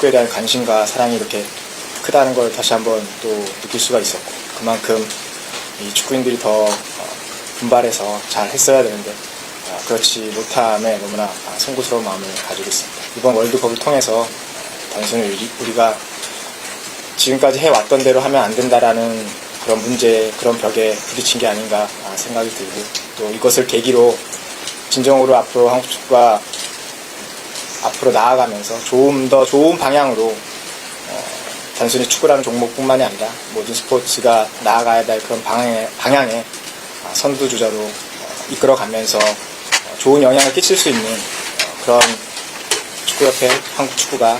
축구에 대한 관심과 사랑이 이렇게 크다는 걸 다시 한번 또 느낄 수가 있었고, 그만큼 이 축구인들이 더 분발해서 잘 했어야 되는데 그렇지 못함에 너무나 송구스러운 마음을 가지고 있습니다. 이번 월드컵을 통해서 단순히 우리가 지금까지 해왔던 대로 하면 안 된다라는 그런 문제, 그런 벽에 부딪힌 게 아닌가 생각이 들고, 또 이것을 계기로 진정으로 앞으로 한국 축구가 앞으로 나아가면서 좀 더 좋은 방향으로 단순히 축구라는 종목뿐만이 아니라 모든 스포츠가 나아가야 될 그런 방향에 선두주자로 이끌어가면서 좋은 영향을 끼칠 수 있는 그런 축구협회, 한국 축구가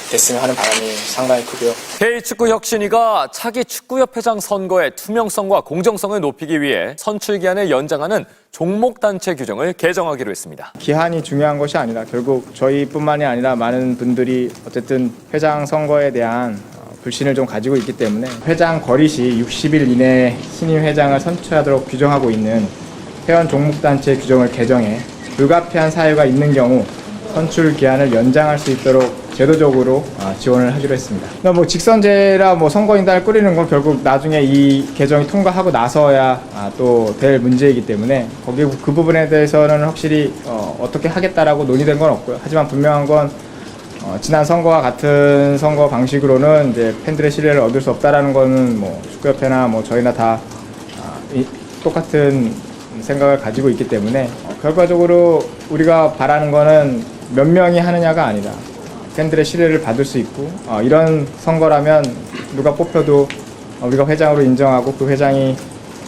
됐으면 하는 바람이 상당히 크고요. K축구혁신위가 차기 축구협회장 선거의 투명성과 공정성을 높이기 위해 선출기한을 연장하는 종목단체 규정을 개정하기로 했습니다. 기한이 중요한 것이 아니라 결국 저희뿐만이 아니라 많은 분들이 어쨌든 회장 선거에 대한 불신을 좀 가지고 있기 때문에 회장 거리 시 60일 이내에 신임 회장을 선출하도록 규정하고 있는 회원 종목단체 규정을 개정해 불가피한 사유가 있는 경우 선출 기한을 연장할 수 있도록 제도적으로 지원을 하기로 했습니다. 뭐 직선제라 뭐 선거인단을 꾸리는 건 결국 나중에 이 개정이 통과하고 나서야 또 될 문제이기 때문에 거기 그 부분에 대해서는 확실히 어떻게 하겠다라고 논의된 건 없고요. 하지만 분명한 건 지난 선거와 같은 선거 방식으로는 이제 팬들의 신뢰를 얻을 수 없다라는 거는 뭐 축구협회나 뭐 저희나 다 똑같은 생각을 가지고 있기 때문에 결과적으로 우리가 바라는 거는 몇 명이 하느냐가 아니라 팬들의 신뢰를 받을 수 있고 이런 선거라면 누가 뽑혀도 우리가 회장으로 인정하고 그 회장이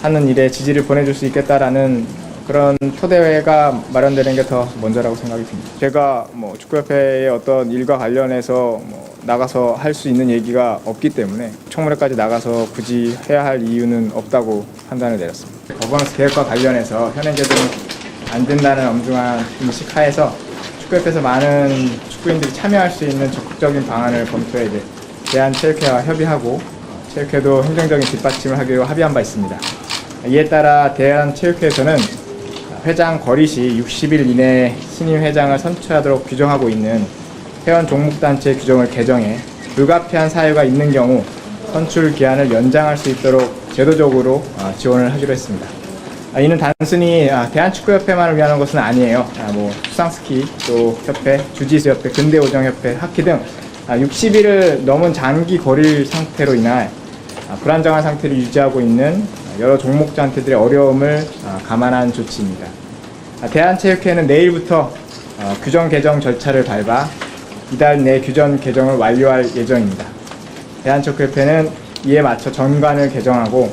하는 일에 지지를 보내줄 수 있겠다라는 그런 토대가 마련되는 게 더 먼저라고 생각이 듭니다. 제가 뭐 축구협회의 어떤 일과 관련해서 뭐 나가서 할 수 있는 얘기가 없기 때문에 청문회까지 나가서 굳이 해야 할 이유는 없다고 판단을 내렸습니다. 거버넌스 개혁과 관련해서 현행 제도는 안 된다는 엄중한 인식 하에서 축구협회에서 많은 축구인들이 참여할 수 있는 적극적인 방안을 검토해 이제 대한체육회와 협의하고 체육회도 행정적인 뒷받침을 하기로 합의한 바 있습니다. 이에 따라 대한체육회에서는 회장 거리 시 60일 이내에 신임 회장을 선출하도록 규정하고 있는 회원 종목단체 규정을 개정해 불가피한 사유가 있는 경우 선출 기한을 연장할 수 있도록 제도적으로 지원을 하기로 했습니다. 이는 단순히 대한축구협회만을 위한 것은 아니에요. 뭐 수상스키 또 협회, 주짓수협회, 근대오정협회, 하키 등 60일을 넘은 장기 거리 상태로 인해 불안정한 상태를 유지하고 있는 여러 종목단체들의 어려움을 감안한 조치입니다. 대한체육회는 내일부터 규정 개정 절차를 밟아 이달 내 규정 개정을 완료할 예정입니다. 대한축구협회는 이에 맞춰 전관을 개정하고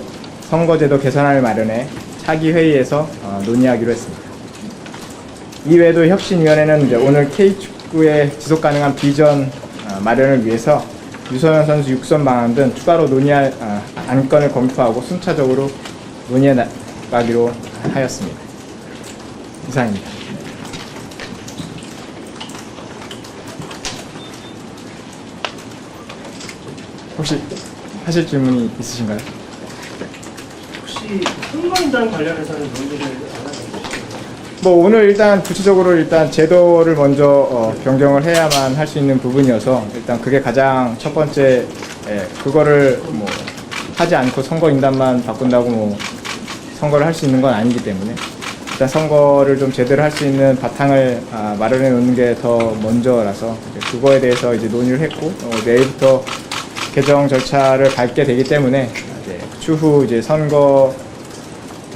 선거제도 개선안을 마련해 차기 회의에서 논의하기로 했습니다. 이외에도 혁신위원회는 이제 오늘 K축구의 지속가능한 비전 마련을 위해서 유소년 선수 육선 방안 등 추가로 논의할 안건을 검토하고 순차적으로 논의해 나가기로 하였습니다. 이상입니다. 혹시 하실 질문이 있으신가요? 혹시 선거인단 관련해서는 논의를 안 하고 계시나요? 뭐 오늘 일단 구체적으로 일단 제도를 먼저 변경을 해야만 할 수 있는 부분이어서 일단 그게 가장 첫 번째, 그거를 뭐 하지 않고 선거인단만 바꾼다고 뭐 선거를 할 수 있는 건 아니기 때문에 일단 선거를 좀 제대로 할 수 있는 바탕을 마련해 놓는 게 더 먼저라서 그거에 대해서 이제 논의를 했고 내일부터 개정 절차를 밟게 되기 때문에 이제 추후 이제 선거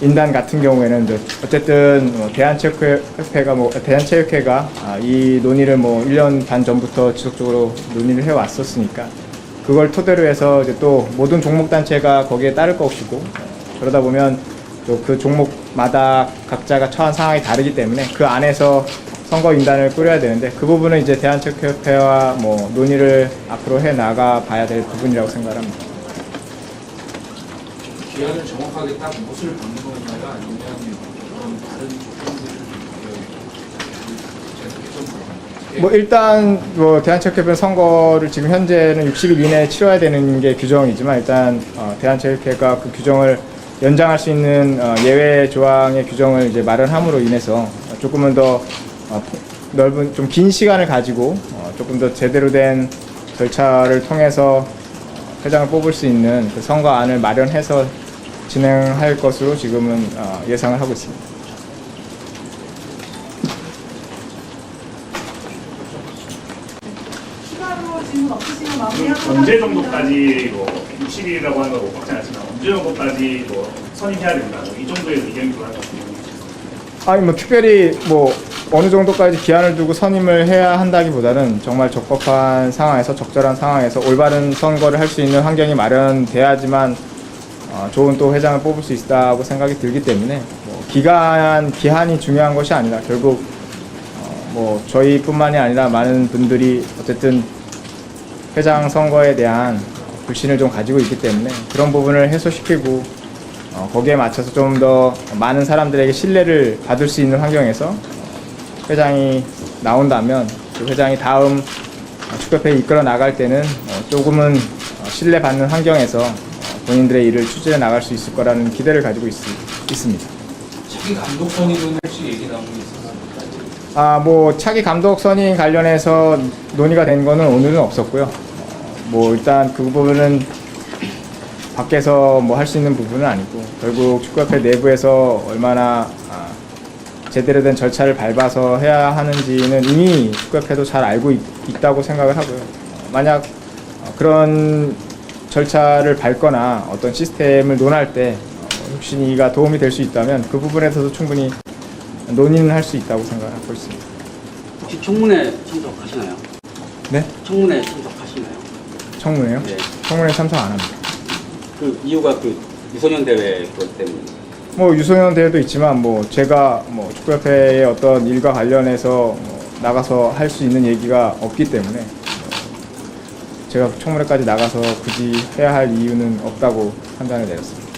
인단 같은 경우에는 이제 어쨌든 대한체육회가 이 논의를 뭐 1년 반 전부터 지속적으로 논의를 해왔었으니까 그걸 토대로 해서 이제 또 모든 종목 단체가 거기에 따를 것이고 그러다 보면 또 그 종목마다 각자가 처한 상황이 다르기 때문에 그 안에서 선거 인단을 꾸려야 되는데 그 부분은 이제 대한체육회와 뭐 논의를 앞으로 해 나가 봐야 될 부분이라고 생각합니다. 기한을 정확하게 딱 무엇을 받는 건가요? 아니면 그런 다른 조건들을 뭐 일단 뭐 대한체육회는 선거를 지금 현재는 60일 이내에 치러야 되는 게 규정이지만 일단 대한체육회가 그 규정을 연장할 수 있는 예외 조항의 규정을 이제 마련함으로 인해서 조금은 더 넓은 좀 긴 시간을 가지고 조금 더 제대로 된 절차를 통해서 회장을 뽑을 수 있는 그 선거안을 마련해서 진행할 것으로 지금은 예상을 하고 있습니다. 추가로 질문 없으시면 마무리하도록 언제 하겠습니다. 정도까지 뭐 60일이라고 하는 건 확정하지만 언제 정도까지 뭐 선임해야 된다. 이 정도의 의견 교환 같은 경우는 아니 뭐 특별히 뭐 어느 정도까지 기한을 두고 선임을 해야 한다기보다는 정말 적법한 상황에서 적절한 상황에서 올바른 선거를 할 수 있는 환경이 마련돼야지만 좋은 또 회장을 뽑을 수 있다고 생각이 들기 때문에 뭐 기한이 중요한 것이 아니라 결국 뭐 저희뿐만이 아니라 많은 분들이 어쨌든 회장 선거에 대한 불신을 좀 가지고 있기 때문에 그런 부분을 해소시키고 거기에 맞춰서 좀 더 많은 사람들에게 신뢰를 받을 수 있는 환경에서 회장이 나온다면 그 회장이 다음 축구협회에 이끌어 나갈 때는 조금은 신뢰받는 환경에서 본인들의 일을 추진해 나갈 수 있을 거라는 기대를 가지고 있습니다. 자기 감독 선임은 혹시 얘기 나온 게 있었습니까? 뭐 차기 감독 선임 관련해서 논의가 된 거는 오늘은 없었고요. 뭐 일단 그 부분은 밖에서 뭐 할 수 있는 부분은 아니고 결국 축구협회 내부에서 얼마나 제대로 된 절차를 밟아서 해야 하는지는 이미 축구협회도 잘 알고 있다고 생각을 하고요. 만약 그런 절차를 밟거나 어떤 시스템을 논할 때 혁신위가 도움이 될 수 있다면 그 부분에서도 충분히 논의는 할 수 있다고 생각하고 있습니다. 혹시 청문회 참석하시나요? 네? 청문회 참석하시나요? 청문회요? 네. 청문회 참석 안 합니다. 그 이유가 그 유소년 대회 그것 때문에. 뭐 유소년 대회도 있지만 뭐 제가 뭐 축구협회의 어떤 일과 관련해서 뭐 나가서 할 수 있는 얘기가 없기 때문에 제가 청문회까지 나가서 굳이 해야 할 이유는 없다고 판단을 내렸습니다.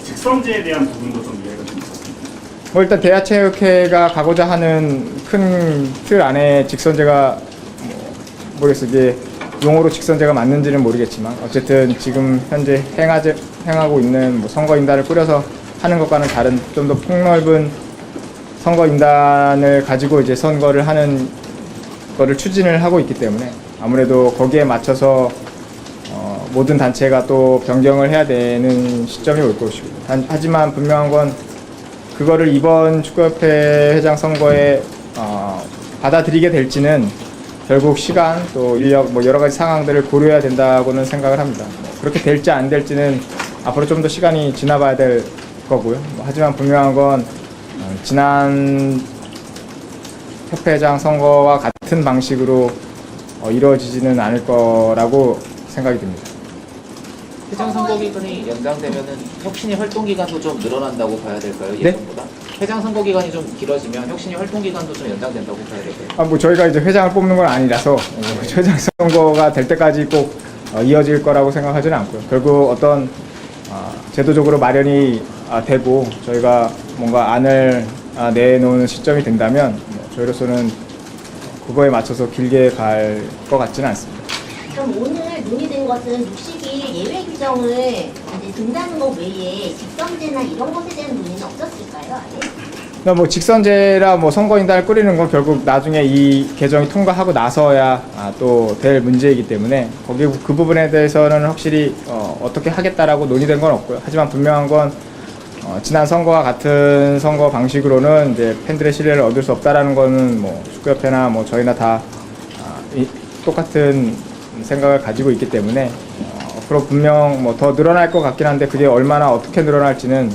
직선제에 대한 부분도 좀 이해가 좀 있었습니다. 뭐 일단 대하체육회가 가고자 하는 큰 틀 안에 직선제가 모르겠어요. 이게 용어로 직선제가 맞는지는 모르겠지만 어쨌든 지금 현재 행하고 있는 뭐 선거인단을 꾸려서 하는 것과는 다른 좀 더 폭넓은 선거인단을 가지고 이제 선거를 하는 거를 추진을 하고 있기 때문에 아무래도 거기에 맞춰서 모든 단체가 또 변경을 해야 되는 시점이 올 것이고 하지만 분명한 건 그거를 이번 축구협회 회장 선거에 받아들이게 될지는 결국 시간 또 인력 뭐 여러 가지 상황들을 고려해야 된다고는 생각을 합니다. 그렇게 될지 안 될지는 앞으로 좀 더 시간이 지나봐야 될 거고요. 하지만 분명한 건 지난 협회장 선거와 같은 방식으로 이루어지지는 않을 거라고 생각이 듭니다. 회장 선거 기간이 연장되면은 혁신위 활동 기간도 좀 늘어난다고 봐야 될까요? 네? 예전보다? 회장 선거 기간이 좀 길어지면 혁신위 활동 기간도 좀 연장된다고 봐야 될까요? 뭐 저희가 이제 회장을 뽑는 건 아니라서 회장 선거가 될 때까지 꼭 이어질 거라고 생각하지는 않고요. 결국 어떤 제도적으로 마련이 되고 저희가 뭔가 안을 내놓는 시점이 된다면 저희로서는 그거에 맞춰서 길게 갈 것 같지는 않습니다. 그럼 오늘 논의된 것은 60일 예외 규정을 이제 둔다는 것 외에 직선제나 이런 것에 대한 논의는 없었을까요? 아예? 뭐 직선제라 뭐 선거인단을 꾸리는 건 결국 나중에 이 개정이 통과하고 나서야 또 될 문제이기 때문에 거기 그 부분에 대해서는 확실히 어떻게 하겠다라고 논의된 건 없고요. 하지만 분명한 건 지난 선거와 같은 선거 방식으로는 이제 팬들의 신뢰를 얻을 수 없다라는 거는 뭐 축구협회나 뭐 저희나 다 똑같은 생각을 가지고 있기 때문에 앞으로 분명 뭐 더 늘어날 것 같긴 한데 그게 얼마나 어떻게 늘어날지는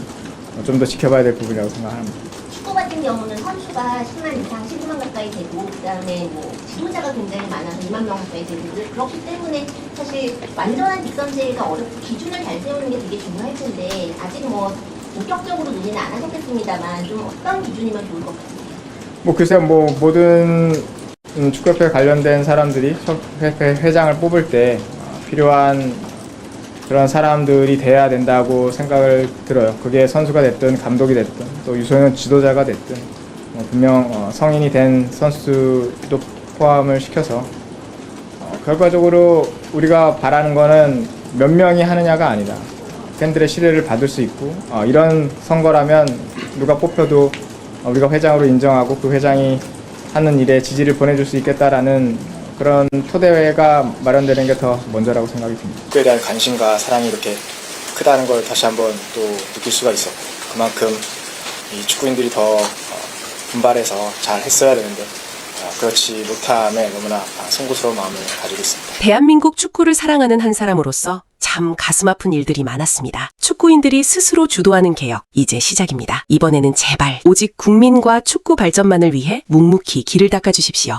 좀 더 지켜봐야 될 부분이라고 생각합니다. 축구 같은 경우는 선수가 10만 이상, 15만 가까이 되고 그다음에 뭐 지도자가 굉장히 많아서 2만 명 가까이 되고 그렇기 때문에 사실 완전한 직선제가 어렵고 기준을 잘 세우는 게 되게 중요할 텐데 아직 뭐 본격적으로 논의는 안 하셨겠습니다만 좀 어떤 기준이면 좋을 것 같아요? 뭐 글쎄요, 뭐 모든 축구협회 관련된 사람들이 협회 회장을 뽑을 때 필요한 그런 사람들이 돼야 된다고 생각을 들어요. 그게 선수가 됐든 감독이 됐든 또 유소년 지도자가 됐든 분명 성인이 된 선수도 포함을 시켜서 결과적으로 우리가 바라는 거는 몇 명이 하느냐가 아니라 팬들의 신뢰를 받을 수 있고 이런 선거라면 누가 뽑혀도 우리가 회장으로 인정하고 그 회장이 하는 일에 지지를 보내줄 수 있겠다라는 그런 토대가 마련되는 게 더 먼저라고 생각이 듭니다. 축구에 대한 관심과 사랑이 이렇게 크다는 걸 다시 한번 또 느낄 수가 있었고 그만큼 이 축구인들이 더 분발해서 잘 했어야 되는데 그렇지 못함에 너무나 송구스러운 마음을 가지고 있습니다. 대한민국 축구를 사랑하는 한 사람으로서 참 가슴 아픈 일들이 많았습니다. 축구인들이 스스로 주도하는 개혁, 이제 시작입니다. 이번에는 제발 오직 국민과 축구 발전만을 위해 묵묵히 길을 닦아주십시오.